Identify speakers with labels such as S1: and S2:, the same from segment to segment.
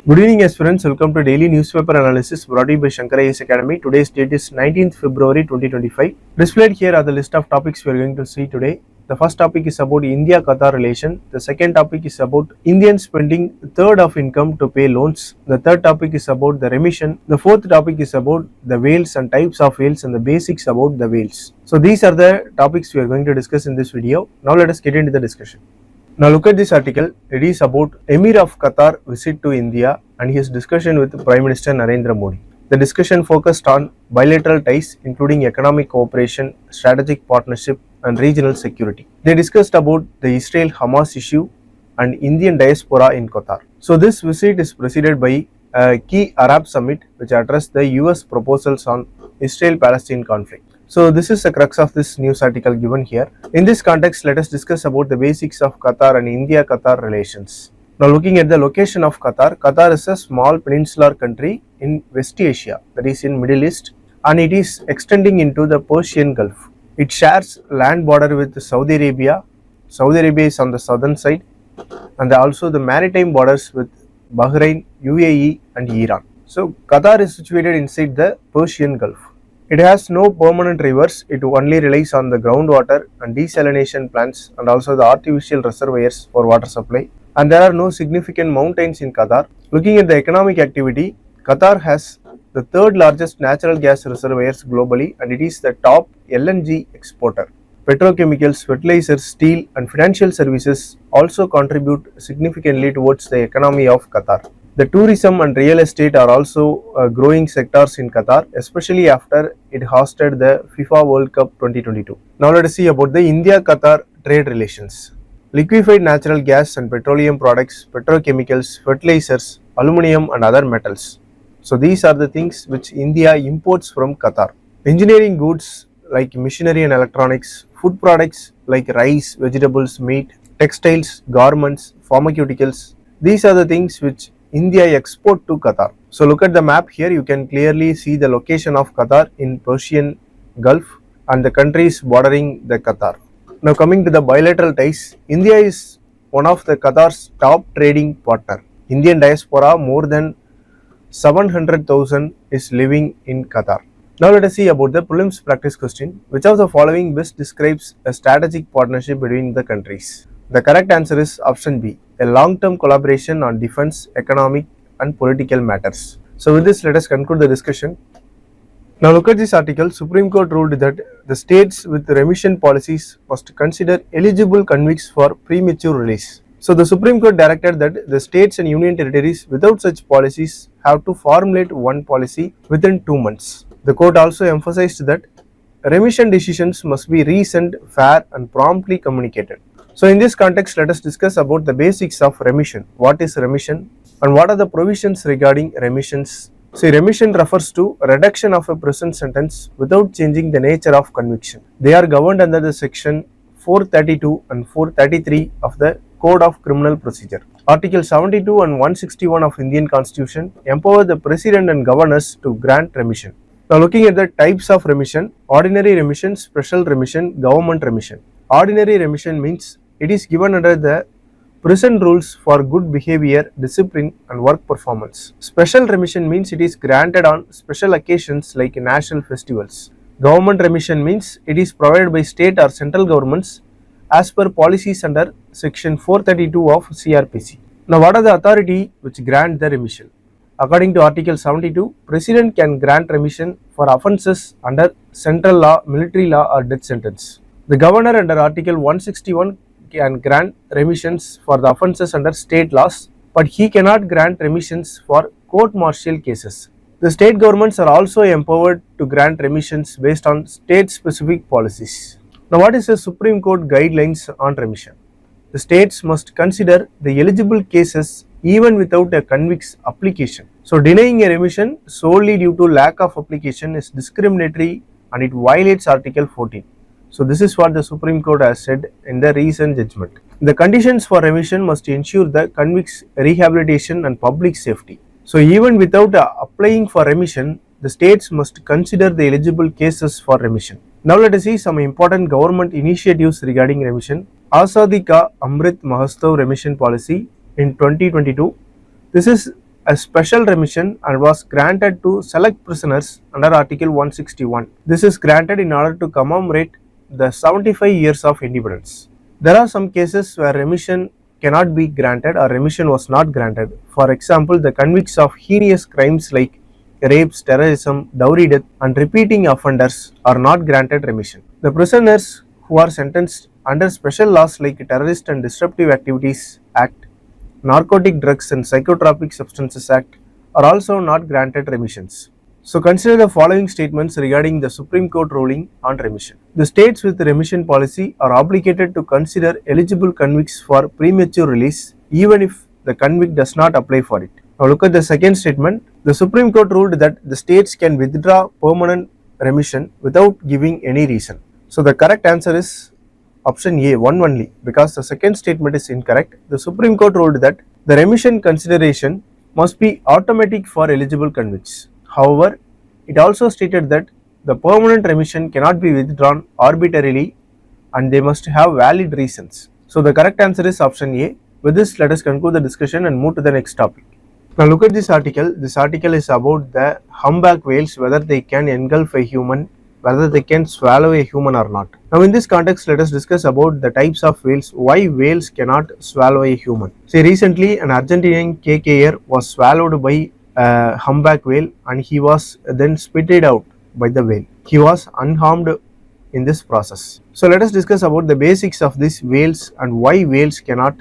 S1: Good evening aspirants, welcome to daily newspaper analysis brought to you by Shankar IAS Academy. Today's date is 19th February 2025. Displayed here are the list of topics we are going to see today. The first topic is about India-Qatar relation. The second topic is about Indian spending third of income to pay loans. The third topic is about the remission. The fourth topic is about the whales and types of whales and the basics about the whales. So these are the topics we are going to discuss in this video. Now let us get into the discussion. Now look at this article. It is about Emir of Qatar visit to India and his discussion with Prime Minister Narendra Modi. The discussion focused on bilateral ties including economic cooperation, strategic partnership and regional security. They discussed about the Israel-Hamas issue and Indian diaspora in Qatar. So this visit is preceded by a key Arab summit which addressed the US proposals on Israel-Palestine conflict. So this is the crux of this news article given here. In this context, let us discuss about the basics of Qatar and India-Qatar relations. Now looking at the location of Qatar, Qatar is a small peninsular country in West Asia, that is in Middle East, and it is extending into the Persian Gulf. It shares land border with Saudi Arabia. Saudi Arabia is on the southern side, and also the maritime borders with Bahrain, UAE and Iran. So Qatar is situated inside the Persian Gulf. It has no permanent rivers, it only relies on the groundwater and desalination plants and also the artificial reservoirs for water supply. And there are no significant mountains in Qatar. Looking at the economic activity, Qatar has the third largest natural gas reservoirs globally and it is the top LNG exporter. Petrochemicals, fertilizers, steel and financial services also contribute significantly towards the economy of Qatar. The tourism and real estate are also growing sectors in Qatar, especially after it hosted the FIFA World Cup 2022. Now let us see about the India-Qatar trade relations. Liquefied natural gas and petroleum products, petrochemicals, fertilizers, aluminium and other metals. So these are the things which India imports from Qatar. Engineering goods like machinery and electronics, food products like rice, vegetables, meat, textiles, garments, pharmaceuticals. These are the things which India export to Qatar. So look at the map here, you can clearly see the location of Qatar in Persian Gulf and the countries bordering the Qatar. Now coming to the bilateral ties, India is one of the Qatar's top trading partner. Indian diaspora more than 700,000 is living in Qatar. Now let us see about the prelims practice question. Which of the following best describes a strategic partnership between the countries? The correct answer is option B, a long-term collaboration on defense, economic and political matters. So with this, let us conclude the discussion. Now look at this article. Supreme Court ruled that the states with remission policies must consider eligible convicts for premature release. So the Supreme Court directed that the states and union territories without such policies have to formulate one policy within 2 months. The court also emphasized that remission decisions must be recent, fair and promptly communicated. So in this context, let us discuss about the basics of remission. What is remission and what are the provisions regarding remissions? See, remission refers to reduction of a prison sentence without changing the nature of conviction. They are governed under the section 432 and 433 of the Code of Criminal Procedure. Article 72 and 161 of Indian Constitution empower the President and Governors to grant remission. Now looking at the types of remission, ordinary remission, special remission, government remission. Ordinary remission means it is given under the prison rules for good behavior, discipline and work performance. Special remission means it is granted on special occasions like national festivals. Government remission means it is provided by state or central governments as per policies under section 432 of CRPC. Now what are the authority which grant the remission? According to Article 72, President can grant remission for offences under central law, military law or death sentence. The Governor under Article 161 can grant remissions for the offences under state laws, but he cannot grant remissions for court-martial cases. The state governments are also empowered to grant remissions based on state-specific policies. Now what is the Supreme Court guidelines on remission? The states must consider the eligible cases even without a convict's application. So denying a remission solely due to lack of application is discriminatory and it violates Article 14. So this is what the Supreme Court has said in the recent judgment. The conditions for remission must ensure the convict's rehabilitation and public safety. So even without applying for remission, the states must consider the eligible cases for remission. Now let us see some important government initiatives regarding remission. Azadi Ka Amrit Mahotsav Remission Policy in 2022. This is a special remission and was granted to select prisoners under Article 161. This is granted in order to commemorate the 75 years of independence. There are some cases where remission cannot be granted or remission was not granted. For example, the convicts of heinous crimes like rapes, terrorism, dowry death and repeating offenders are not granted remission. The prisoners who are sentenced under special laws like Terrorist and Disruptive Activities Act, Narcotic Drugs and Psychotropic Substances Act are also not granted remissions. So consider the following statements regarding the Supreme Court ruling on remission. The states with remission policy are obligated to consider eligible convicts for premature release even if the convict does not apply for it. Now look at the second statement. The Supreme Court ruled that the states can withdraw permanent remission without giving any reason. So the correct answer is option A, one only, because the second statement is incorrect. The Supreme Court ruled that the remission consideration must be automatic for eligible convicts. However, it also stated that the permanent remission cannot be withdrawn arbitrarily and they must have valid reasons. So the correct answer is option A. With this, let us conclude the discussion and move to the next topic. Now look at this article. This article is about the humpback whales, whether they can engulf a human, whether they can swallow a human or not. Now in this context, let us discuss about the types of whales, why whales cannot swallow a human. See, recently an Argentinian KKR was swallowed by a humpback whale and he was then spitted out by the whale. He was unharmed in this process. So let us discuss about the basics of these whales and why whales cannot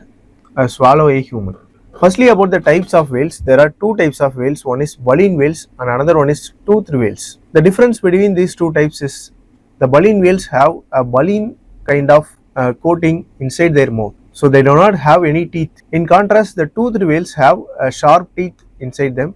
S1: swallow a human. Firstly, about the types of whales, there are two types of whales. One is baleen whales and another one is toothed whales. The difference between these two types is the baleen whales have a baleen kind of coating inside their mouth, so they do not have any teeth. In contrast, the toothed whales have sharp teeth inside them,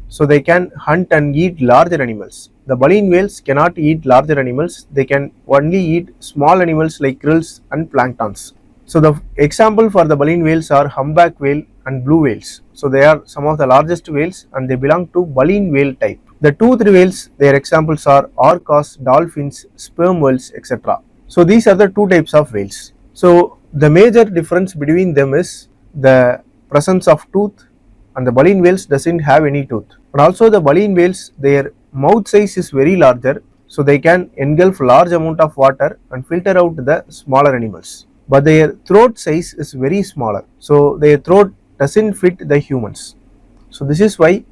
S1: so they can hunt and eat larger animals. The baleen whales cannot eat larger animals, they can only eat small animals like krills and planktons. So the example for the baleen whales are humpback whale and blue whales. So they are some of the largest whales and they belong to baleen whale type. The toothed whales, their examples are orcas, dolphins, sperm whales, etc. So these are the two types of whales. So the major difference between them is the presence of tooth, and the baleen whales doesn't have any tooth. And also the baleen whales, their mouth size is very larger, so they can engulf large amount of water and filter out the smaller animals. But their throat size is very smaller, so their throat doesn't fit the humans. So this is why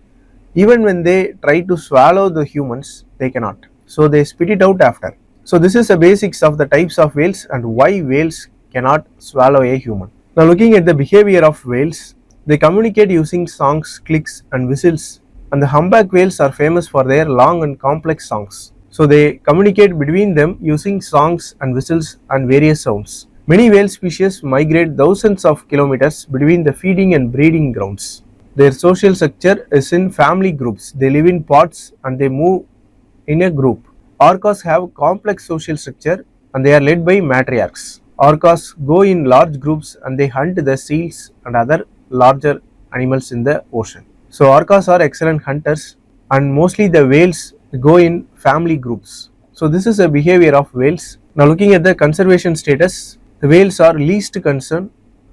S1: even when they try to swallow the humans, they cannot. So they spit it out after. So this is the basics of the types of whales and why whales cannot swallow a human. Now looking at the behavior of whales, they communicate using songs, clicks and whistles, and the humpback whales are famous for their long and complex songs. So they communicate between them using songs and whistles and various sounds. Many whale species migrate thousands of kilometers between the feeding and breeding grounds. Their social structure is in family groups. They live in pods and they move in a group. Orcas have complex social structure and they are led by matriarchs. Orcas go in large groups and they hunt the seals and other larger animals in the ocean. So orcas are excellent hunters and mostly the whales go in family groups. So this is the behavior of whales. Now looking at the conservation status, the whales are least concern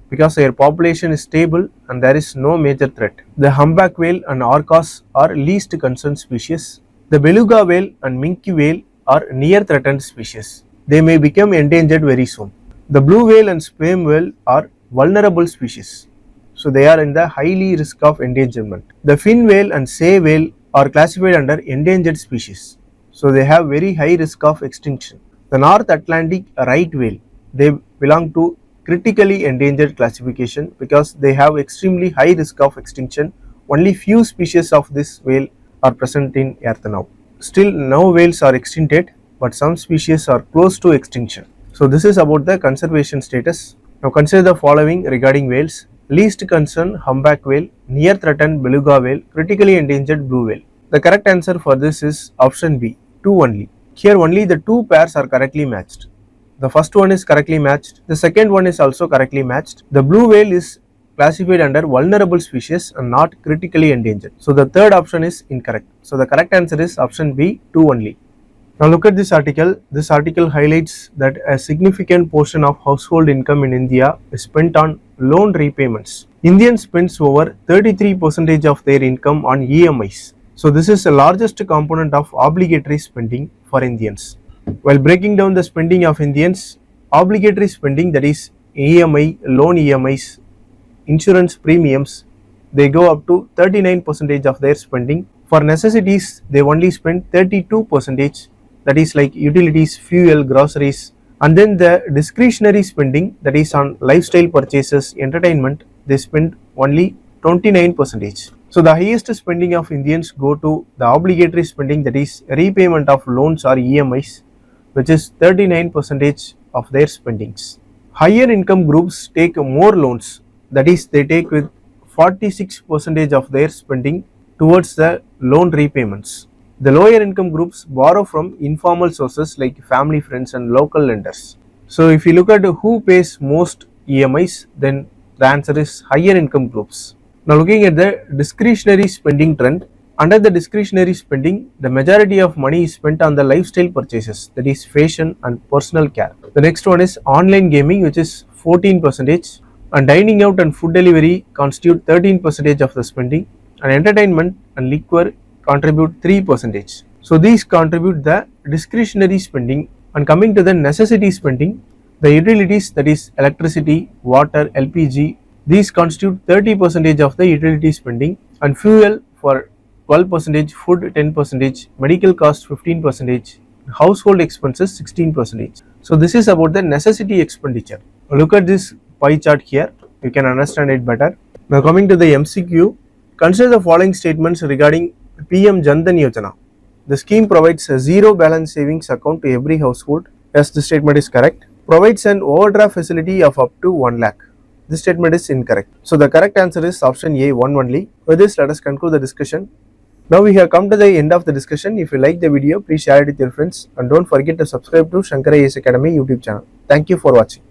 S1: because their population is stable and there is no major threat. The humpback whale and orcas are least concerned species. The beluga whale and minke whale are near threatened species. They may become endangered very soon. The blue whale and sperm whale are vulnerable species, so they are in the highly risk of endangerment. The fin whale and sei whale are classified under endangered species, so they have very high risk of extinction. The North Atlantic right whale, they belong to critically endangered classification because they have extremely high risk of extinction. Only few species of this whale are present in earth now. Still no whales are extincted, but some species are close to extinction. So this is about the conservation status. Now consider the following regarding whales. Least concern humpback whale, near threatened beluga whale, critically endangered blue whale. The correct answer for this is option B, 2 only. Here only the two pairs are correctly matched. The first one is correctly matched, the second one is also correctly matched. The blue whale is classified under vulnerable species and not critically endangered. So the third option is incorrect. So the correct answer is option B, 2 only. Now look at this article. This article highlights that a significant portion of household income in India is spent on loan repayments. Indians spends over 33% of their income on EMIs. So this is the largest component of obligatory spending for Indians. While breaking down the spending of Indians, obligatory spending, that is EMI, loan EMIs, insurance premiums, they go up to 39% of their spending. For necessities, they only spend 32%, that is like utilities, fuel, groceries. And then the discretionary spending, that is on lifestyle purchases, entertainment, they spend only 29%. So the highest spending of Indians go to the obligatory spending, that is repayment of loans or EMIs, which is 39% of their spendings. Higher income groups take more loans, that is they take with 46% of their spending towards the loan repayments. The lower income groups borrow from informal sources like family, friends and local lenders. So if you look at who pays most EMIs, then the answer is higher income groups. Now looking at the discretionary spending trend, under the discretionary spending, the majority of money is spent on the lifestyle purchases, that is fashion and personal care. The next one is online gaming, which is 14%, and dining out and food delivery constitute 13% of the spending, and entertainment and liquor contribute 3%. So these contribute the discretionary spending. And coming to the necessity spending, the utilities, that is electricity, water, LPG, these constitute 30% of the utility spending, and fuel for 12%, food 10%, medical cost 15%, household expenses 16%. So this is about the necessity expenditure. Look at this pie chart here, you can understand it better. Now coming to the MCQ, consider the following statements regarding PM Jan Dhan Yojana. The scheme provides a zero balance savings account to every household. Yes, this statement is correct. Provides an overdraft facility of up to 1 lakh. This statement is incorrect. So the correct answer is option A, 1 only. With this, let us conclude the discussion. Now we have come to the end of the discussion. If you like the video, please share it with your friends and don't forget to subscribe to Shankar IAS Academy YouTube channel. Thank you for watching.